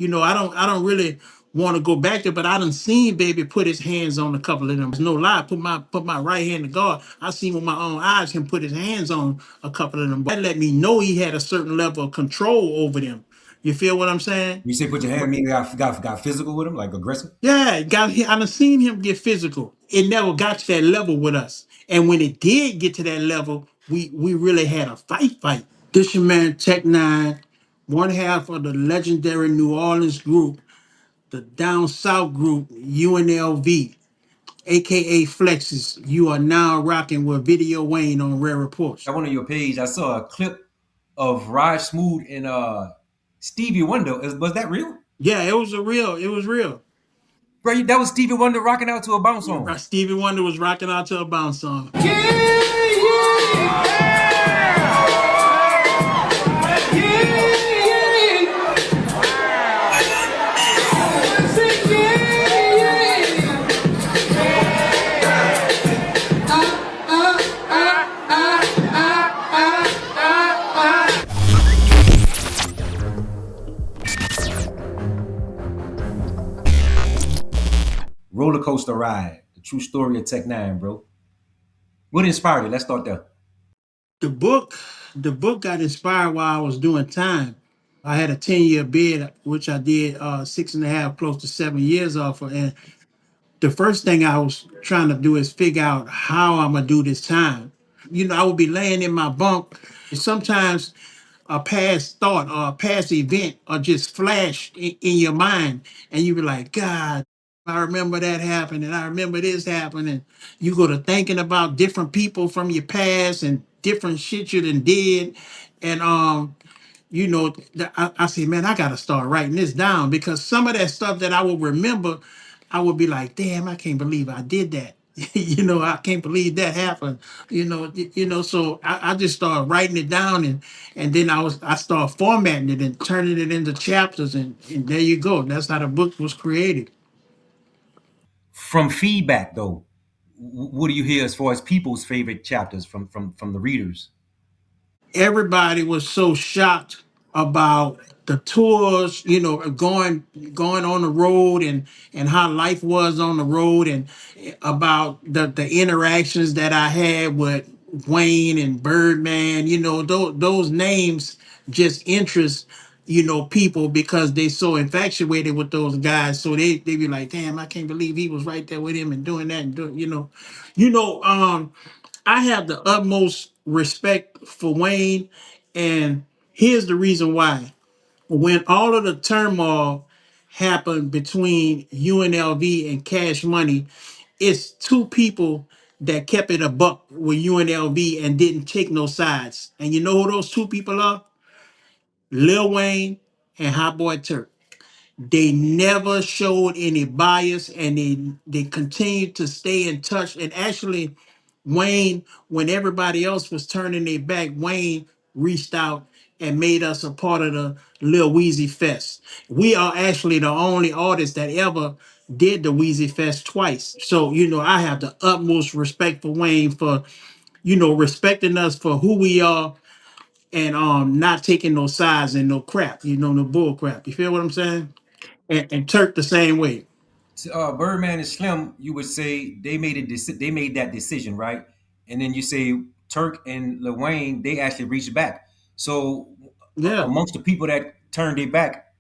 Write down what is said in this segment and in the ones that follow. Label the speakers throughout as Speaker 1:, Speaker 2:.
Speaker 1: I don't really want to go back there, but I done seen Baby put his hands on a couple of them. There's no lie. Put my right hand to God. I seen with my own eyes him put his hands on a couple of them. That let me know he had a certain level of control over them. You feel what I'm saying?
Speaker 2: You say put your hand,
Speaker 1: But
Speaker 2: mean got physical with him, like aggressive.
Speaker 1: yeah, I done seen him get physical. It never got to that level with us. And when it did get to that level, we really had a fight. This your man Tech Nine, one half of the legendary New Orleans group, the Down South group UNLV, aka Flexes. You are now rocking with Video Wayne on Rare Reports.
Speaker 2: I went on your page. I saw a clip of Raj Smooth and Stevie Wonder. Was that real?
Speaker 1: Yeah, it was real.
Speaker 2: Bro, that was Stevie Wonder rocking out to a bounce
Speaker 1: Yeah,
Speaker 2: song.
Speaker 1: Stevie Wonder was rocking out to a bounce song.
Speaker 2: Rollercoaster ride. The true story of Tech Nine, bro. What inspired it? Let's start there.
Speaker 1: The book, the book got inspired while I was doing time. I had a 10-year bid, which I did 6.5, close to 7 years off of. And the first thing I was trying to do is figure out how I'm gonna do this time. I would be laying in my bunk. Sometimes a past thought or a past event or just flash in your mind, and you be like, God, I remember that happened, and I remember this happened, and you go to thinking about different people from your past and different shit you done did, and I say, man, I gotta start writing this down because some of that stuff that I will remember, I would be like, damn, I can't believe I did that. I can't believe that happened. So I just started writing it down, and then I started formatting it and turning it into chapters, and there you go. That's how the book was created.
Speaker 2: From feedback though, what do you hear as far as people's favorite chapters from the readers?
Speaker 1: Everybody was so shocked about the tours, going on the road, and how life was on the road, and about the interactions that I had with Wayne and Birdman. Those names just interest people because they so infatuated with those guys. So they be like, damn, I can't believe he was right there with him and doing that and doing, you know. I have the utmost respect for Wayne, and here's the reason why. When all of the turmoil happened between UNLV and Cash Money, it's two people that kept it a buck with UNLV and didn't take no sides. And you know who those two people are? Lil Wayne and Hot Boy Turk. They never showed any bias, and they continued to stay in touch. And actually, Wayne, when everybody else was turning their back, Wayne reached out and made us a part of the Lil Weezy Fest. We are actually the only artist that ever did the Weezy Fest twice. So, I have the utmost respect for Wayne for, respecting us for who we are, and not taking no sides and no crap, no bull crap. You feel what I'm saying? And Turk the same way.
Speaker 2: Birdman and Slim, you would say they made that decision, right? And then you say Turk and Lil Wayne, they actually reached back. So
Speaker 1: Yeah.
Speaker 2: amongst the people that turned their back,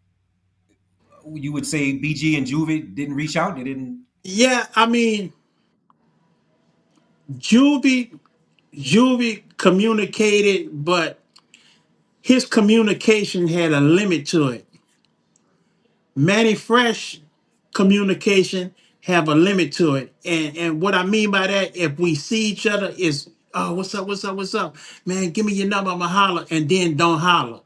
Speaker 2: you would say BG and Juvie didn't reach out. They didn't.
Speaker 1: Yeah, I mean, Juvie Juvie communicated, but his communication had a limit to it. Manny Fresh communication have a limit to it. And what I mean by that, if we see each other, is, oh, what's up? Man, give me your number, I'ma holler, and then don't holler.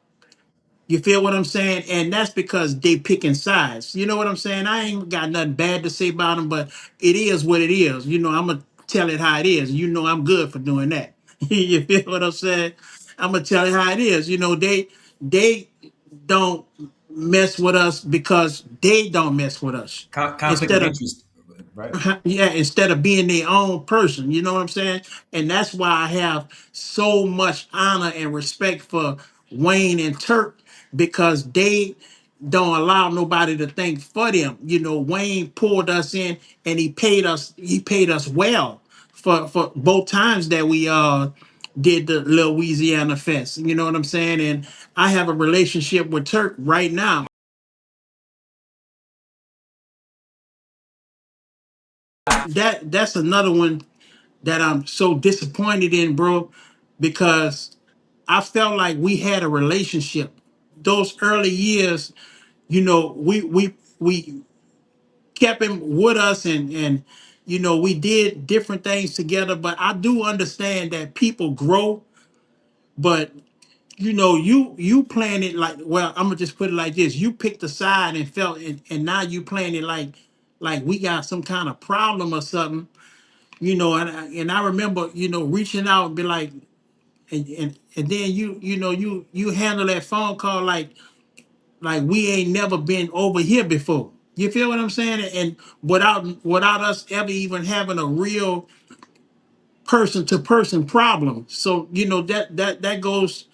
Speaker 1: You feel what I'm saying? And that's because they picking sides. You know what I'm saying? I ain't got nothing bad to say about them, but it is what it is. I'm gonna tell it how it is. I'm good for doing that. You feel what I'm saying? I'm gonna tell it how it is. They don't mess with us because they don't mess with us.
Speaker 2: Conflict of
Speaker 1: Instead of
Speaker 2: interest, right?
Speaker 1: yeah, instead of being their own person, you know what I'm saying? And that's why I have so much honor and respect for Wayne and Turk, because don't allow nobody to think for them. You know, Wayne pulled us in and he paid us well for both times that we did the Louisiana Fest. You know what I'm saying? And I have a relationship with Turk right now. That's another one that I'm so disappointed in, bro, because I felt like we had a relationship. Those early years, you know, we kept him with us, and you know, we did different things together. But I do understand that people grow. But you know, you playing it like, well, I'm gonna just put it like this: you picked a side and felt, and now you playing it like we got some kind of problem or something. You know, and I remember, you know, reaching out and be like, and then you know, you handle that phone call like we ain't never been over here before. You feel what I'm saying? And without us ever even having a real person to person problem. So you know, that goes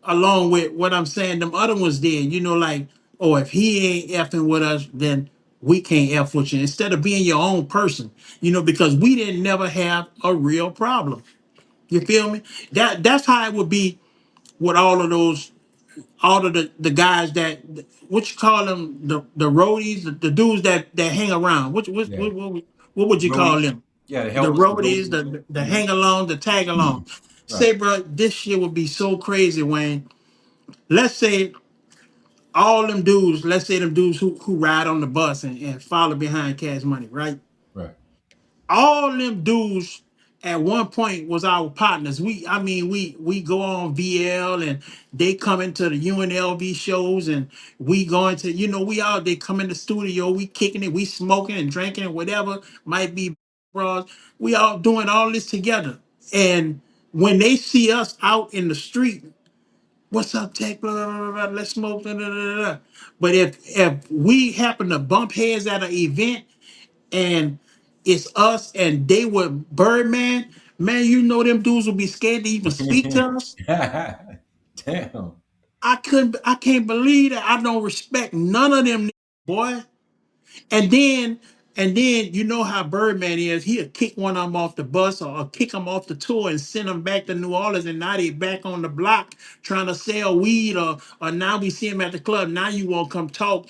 Speaker 1: along with what I'm saying. Them other ones did. You know, like, oh, if he ain't effing with us, then we can't F with you. Instead of being your own person, you know, because we didn't never have a real problem. You feel me? That's how it would be with all of the guys that, what you call them, the roadies, the dudes that hang around.
Speaker 2: Yeah.
Speaker 1: What would you call
Speaker 2: Roadies.
Speaker 1: them?
Speaker 2: Yeah, the
Speaker 1: The
Speaker 2: helpers, the
Speaker 1: roadies,
Speaker 2: roadies.
Speaker 1: the
Speaker 2: Hmm.
Speaker 1: hang along, the tag along.
Speaker 2: Right.
Speaker 1: Say, bro, this shit would be so crazy, Wayne. Let's say all them dudes, let's say them dudes who ride on the bus and follow behind Cash Money, right?
Speaker 2: Right.
Speaker 1: All them dudes at one point was our partners. I mean, we go on VL and they come into the UNLV shows, and we going to, you know, we all, they come in the studio, we kicking it, we smoking and drinking and whatever might be, bros. We all doing all this together. And when they see us out in the street, what's up, Tech? Blah, blah, blah, blah, let's smoke. Blah, blah, blah, blah. But if we happen to bump heads at an event and it's us and they were Birdman, man, you know them dudes will be scared to even speak to us.
Speaker 2: Damn.
Speaker 1: I can't believe that. I don't respect none of them, boy. And then you know how Birdman is. He'll kick one of them off the bus, or kick them off the tour and send them back to New Orleans. And now they back on the block trying to sell weed, or now we see him at the club. Now you won't come talk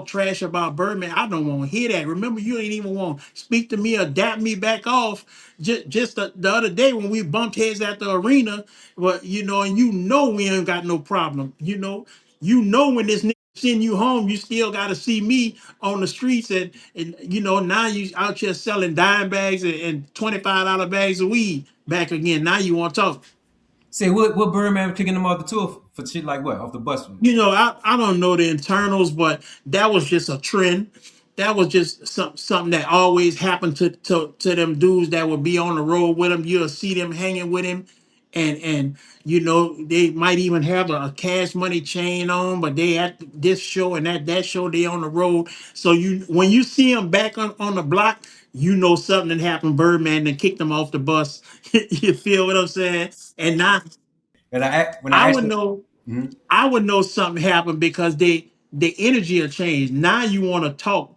Speaker 1: trash about Birdman. I don't want to hear that. Remember, you ain't even want to speak to me or dap me back off. Just the other day when we bumped heads at the arena, but you know, and you know we ain't got no problem. You know when this nigga send you home, you still got to see me on the streets, and you know, now you out here selling dime bags and $25 bags of weed back again. Now you want to talk.
Speaker 2: Say what Birdman was kicking them off the tour for shit like what? Off the bus.
Speaker 1: You know, I don't know the internals, but that was just a trend. That was just something that always happened to them dudes that would be on the road with him. You'll see them hanging with him, and you know, they might even have a Cash Money chain on, but they at this show and that show they on the road. So you, when you see them back on the block, you know something happened. Birdman then kicked them off the bus. You feel what I'm saying? And now
Speaker 2: And when I
Speaker 1: I
Speaker 2: asked
Speaker 1: would
Speaker 2: him,
Speaker 1: know
Speaker 2: mhm.
Speaker 1: I would know something happened because the energy will change. Now you want to talk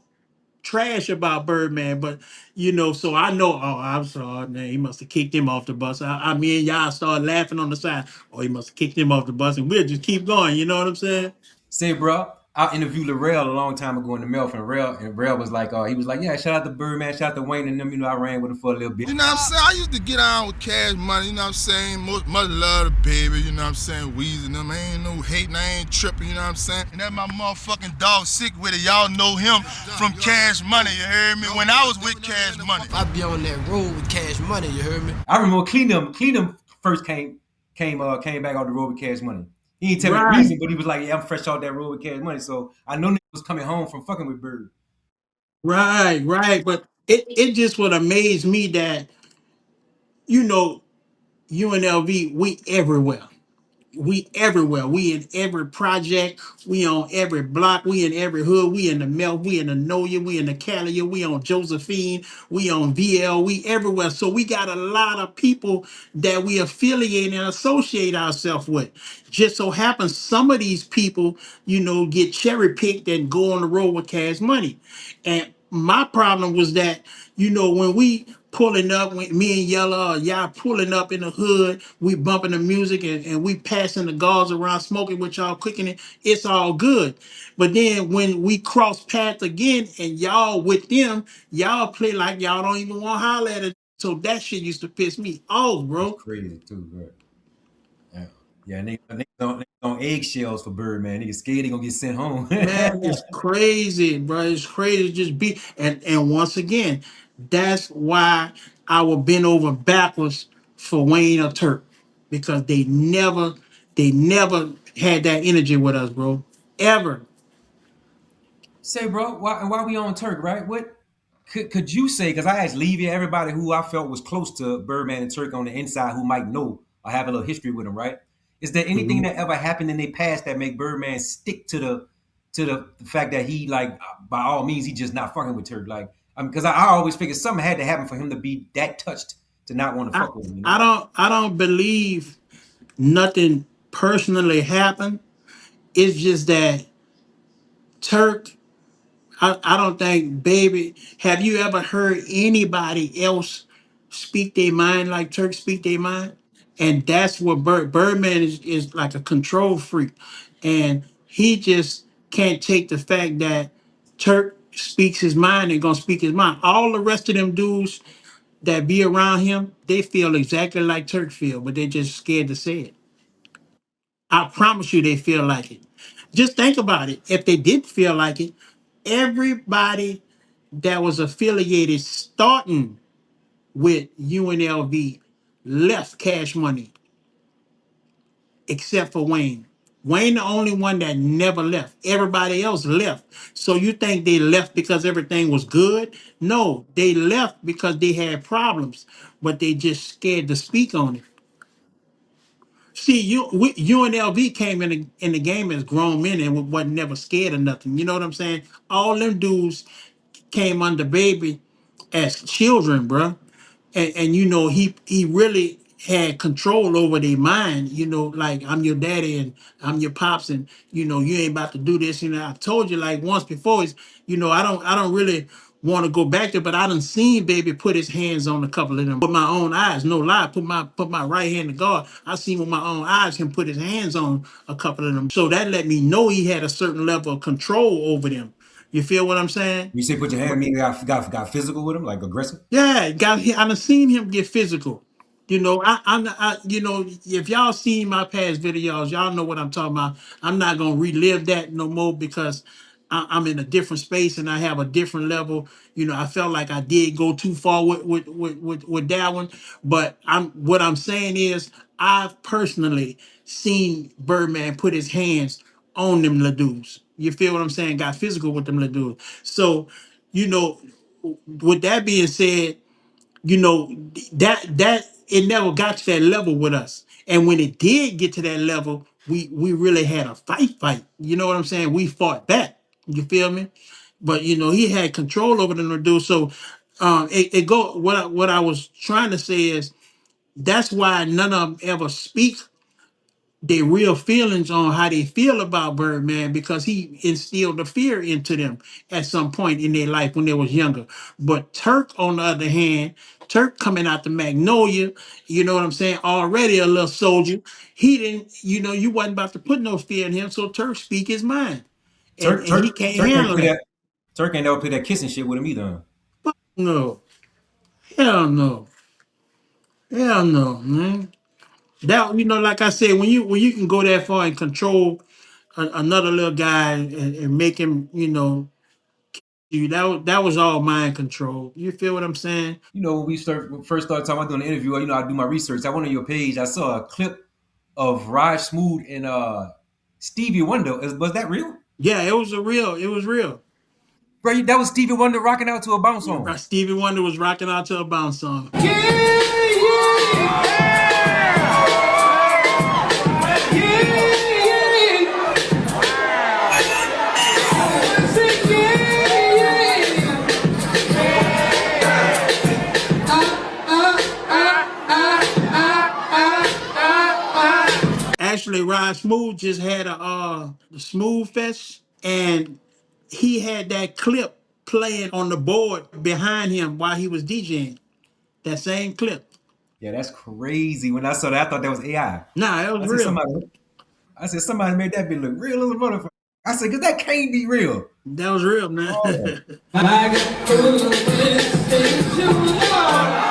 Speaker 1: trash about Birdman, but you know, so I know. Oh, I'm sorry, man. He must have kicked him off the bus. I mean, y'all start laughing on the side. Oh, he must have kicked him off the bus, and we'll just keep going. You know what I'm saying?
Speaker 2: Say, bro, I interviewed Larrell a long time ago in the mail from Rail was like, he was like, yeah, shout out to Birdman, shout out to Wayne and them. You know, I ran with him for a little bit.
Speaker 3: You know what I'm saying? I used to get on with Cash Money, you know what I'm saying? Mother love the baby, you know what I'm saying? Weezy and them, ain't no hating, I ain't tripping, you know what I'm saying? And that my motherfucking dog Sick with it, y'all know him from Cash Money, you heard me? When I was with Cash Money.
Speaker 4: I be on that road with Cash Money, you heard me?
Speaker 2: I remember Clean them first came back off the road with Cash Money. He didn't tell me the
Speaker 1: Right,
Speaker 2: reason, but he was like, yeah, I'm fresh off that road with Cash Money. So I know niggas was coming home from fucking with Bird.
Speaker 1: right. But it just would amaze me that, you know, UNLV, we everywhere. we everywhere. We in every project. We on every block. We in every hood. We in the Mel. We in the Noya. We in the Cali. We on Josephine. We on VL. We everywhere. So we got a lot of people that we affiliate and associate ourselves with. Just so happens some of these people, get cherry picked and go on the road with Cash Money. And my problem was that, when we pulling up, when me and Yella or y'all pulling up in the hood, we bumping the music and we passing the gauze around, smoking with y'all, cooking it, it's all good. But then when we cross paths again and y'all with them, y'all play like y'all don't even want to holler at it. So that shit used to piss me off,
Speaker 2: That's
Speaker 1: bro.
Speaker 2: crazy too, bro. Yeah, yeah. They on eggshells for Birdman. Niggas scared they gonna get sent home.
Speaker 1: Man, it's crazy, bro. It's crazy. Just be and once again, that's why I will bend over backwards for Wayne or Turk because they never had that energy with us, bro. Ever.
Speaker 2: Say, bro, why we on Turk, right? What could you say? Because I asked Levy, everybody who I felt was close to Birdman and Turk on the inside, who might know or have a little history with him, right? Is there anything
Speaker 1: Mhm.
Speaker 2: that ever happened in their past that make Birdman stick to the fact that he like by all means he just not fucking with Turk? Like, because I always figured something had to happen for him to be that touched to not want to
Speaker 1: I
Speaker 2: fuck with him, you
Speaker 1: I
Speaker 2: know?
Speaker 1: don't believe nothing personally happened. It's just that Turk. I don't think, baby, have you ever heard anybody else speak their mind like Turk speak their mind? And that's what Birdman is like a control freak. And he just can't take the fact that Turk speaks his mind and gonna speak his mind. All the rest of them dudes that be around him, they feel exactly like Turk feel, but they just scared to say it. I promise you they feel like it. Just think about it. If they did feel like it, everybody that was affiliated starting with UNLV left Cash Money except for Wayne. Wayne the only one that never left. Everybody else left. So you think they left because everything was good? No, they left because they had problems, but they just scared to speak on it. See, UNLV came in the game as grown men and wasn't never scared of nothing. You know what I'm saying? All them dudes came under baby as children, bruh. And he really had control over their mind, like I'm your daddy and I'm your pops, and you ain't about to do this. I told you like once before, is I don't really want to go back there, but I done seen baby put his hands on a couple of them with my own eyes. No lie, put my right hand to God. I seen with my own eyes him put his hands on a couple of them. So that let me know he had a certain level of control over them. You feel what I'm saying?
Speaker 2: You say put your hand, mean got physical with him, like aggressive?
Speaker 1: Yeah, I done seen him get physical. If y'all seen my past videos, y'all know what I'm talking about. I'm not gonna relive that no more because I'm in a different space and I have a different level. I felt like I did go too far with that one. But what I'm saying is I've personally seen Birdman put his hands on them Ladoos. You feel what I'm saying? Got physical with them Ladoos. So, you know, with that being said, that it never got to that level with us. And when it did get to that level, we really had a fight. You know what I'm saying? We fought back. You feel me? But he had control over them to do so. It go what I was trying to say is that's why none of them ever speak their real feelings on how they feel about Birdman because he instilled the fear into them at some point in their life when they was younger. But Turk, on the other hand, Turk coming out the Magnolia, you know what I'm saying, already a little soldier. He didn't, you wasn't about to put no fear in him, so Turk speak his mind. And
Speaker 2: Turk,
Speaker 1: he
Speaker 2: Turk,
Speaker 1: can't
Speaker 2: Turk ain't
Speaker 1: handle
Speaker 2: play
Speaker 1: that.
Speaker 2: that. Turk ain't never play that kissing shit with him either. Huh?
Speaker 1: Fuck no. Hell no. Hell no, man. That like I said, when you can go that far and control another little guy and make him, that was all mind control. You feel what I'm saying?
Speaker 2: When we first started talking about doing the interview, I do my research. I went on your page. I saw a clip of Raj Smoot and Stevie Wonder. Was that real?
Speaker 1: Yeah, it was real.
Speaker 2: Bro, that was Stevie Wonder rocking out to a bounce
Speaker 1: Yeah,
Speaker 2: song.
Speaker 1: Stevie Wonder was rocking out to a bounce song. Recently, Rod Smooth just had the Smooth Fest, and he had that clip playing on the board behind him while he was DJing. That same clip.
Speaker 2: Yeah, that's crazy. When I saw that, I thought that was AI.
Speaker 1: Nah, it was
Speaker 2: I said
Speaker 1: real.
Speaker 2: somebody. I said somebody made that bitch look real as a motherfucker. I said, cause that can't be real.
Speaker 1: That was real, man.
Speaker 2: Oh.
Speaker 5: I got